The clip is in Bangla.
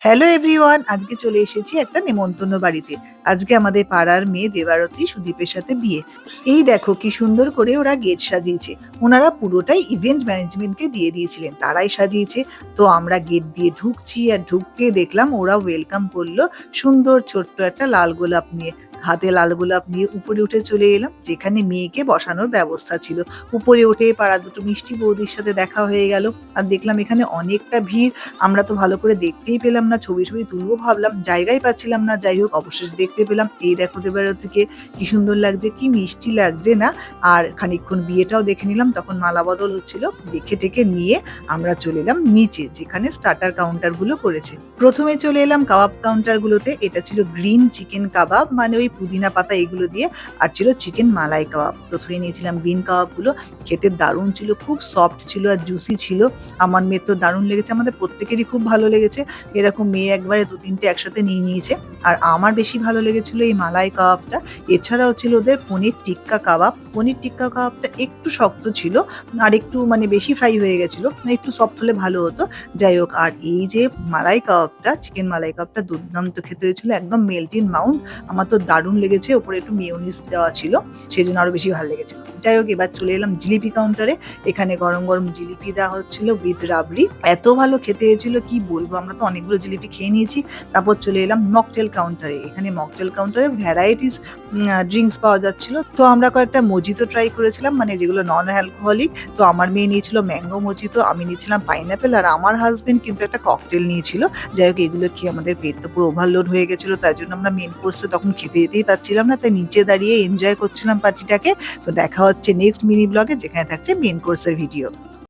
হ্যালো এভরিওয়ান, আজকে চলে এসেছি একটা নেমন্তন্ন বাড়িতে। আজকে আমাদের পাড়ার মেয়ে দেবারতী সুদীপের সাথে বিয়ে। এই দেখো কি সুন্দর করে ওরা গেট সাজিয়েছে। ওনারা পুরোটাই ইভেন্ট ম্যানেজমেন্টকে দিয়ে দিয়েছিলেন, তারাই সাজিয়েছে। তো আমরা গেট দিয়ে ঢুকছি আর ঢুকতে দেখলাম ওরা ওয়েলকাম করলো সুন্দর ছোট্ট একটা লাল গোলাপ নিয়ে। হাতে লাল গোলাপ নিয়ে উপরে উঠে চলে এলাম যেখানে মেয়েকে বসানোর ব্যবস্থা ছিল। উপরে উঠে পাড়া দুটো মিষ্টি বৌদির সাথে দেখা হয়ে গেল। আর দেখলাম এখানে অনেকটা ভিড়। আমরা তো ভালো করে দেখতেই পেলাম না, ছবি তুলবো ভাবলাম, জায়গাই পাচ্ছিলাম না। যাই হোক অবশেষে দেখতে পেলাম। এই দেখো দেবারতীকে কি সুন্দর লাগছে, কি মিষ্টি লাগছে না। আর খানিকক্ষণ বিয়েটাও দেখে নিলাম, তখন মালা বদল হচ্ছিল। দেখে টেকে নিয়ে আমরা চলে এলাম নিচে যেখানে স্টার্টার কাউন্টার গুলো করেছে। প্রথমে চলে এলাম কাবাব কাউন্টার গুলোতে। এটা ছিল গ্রিন চিকেন কাবাব, মানে ওই পুদিনা পাতা এগুলো দিয়ে। আর ছিল চিকেন মালাই কাবাব। প্রথমে নিয়েছিলাম গ্রিন কাবাব গুলো, খেতে দারুণ ছিল, খুব সফট ছিল আর জুসি ছিল। আমার মেয়ের তো দারুণ লেগেছে, আমাদের প্রত্যেকেরই খুব ভালো লেগেছে। এরকম মেয়ে একবারে দু তিনটে একসাথে নিয়ে নিয়েছে। আর আমার বেশি ভালো লেগেছিল এই মালাই কাবাবটা। এছাড়াও ছিল ওদের পনির টিক্কা কাবাব। পনির টিক্কা কাবাবটা একটু শক্ত ছিল, আর একটু মানে বেশি ফ্রাই হয়ে গেছিল, একটু সফট হলে ভালো হতো। যাই হোক, আর এই যে মালাই কাবাবটা, চিকেন মালাই কাবাবটা দুর্দান্ত খেতে হয়েছিল, একদম মেল্ট ইন মাউথ। আমার তো দারুণ লেগেছে, ওপরে একটু মেয়োনিজ দেওয়া ছিল, সেই জন্য আরো বেশি ভালো লেগেছিল। যাই হোক, এবার চলে এলাম জিলিপি কাউন্টারে। এখানে গরম গরম জিলিপি দেওয়া হচ্ছিল উইথ রাবড়ি। এত ভালো খেতে হয়েছিল কি বলবো, আমরা তো অনেকগুলো জিলিপি খেয়ে নিয়েছি। তারপর চলে এলাম মকটেল কাউন্টারে। এখানে মকটেল কাউন্টারে ভ্যারাইটিস ড্রিঙ্কস পাওয়া যাচ্ছিল। তো আমরা কয়েকটা মজিতো ট্রাই করেছিলাম, মানে যেগুলো নন অ্যালকোহলিক। তো আমার মেয়ে নিয়েছিল ম্যাঙ্গো মজিতো, আমি নিয়েছিলাম পাইনাপেল, আর আমার হাজবেন্ড কিন্তু একটা ককটেল নিয়েছিল। যাই হোক, এগুলো খেয়ে আমাদের পেট তো পুরো ওভারলোড হয়ে গেছিল, তাই জন্য আমরা মেন কোর্সে তখন খেতে যেতেই পারছিলাম না, তাই নিচে দাঁড়িয়ে এনজয় করছিলাম পার্টিটাকে। তো দেখা হচ্ছে নেক্সট মিনি ব্লগে, যেখানে থাকছে মেন কোর্সের ভিডিও।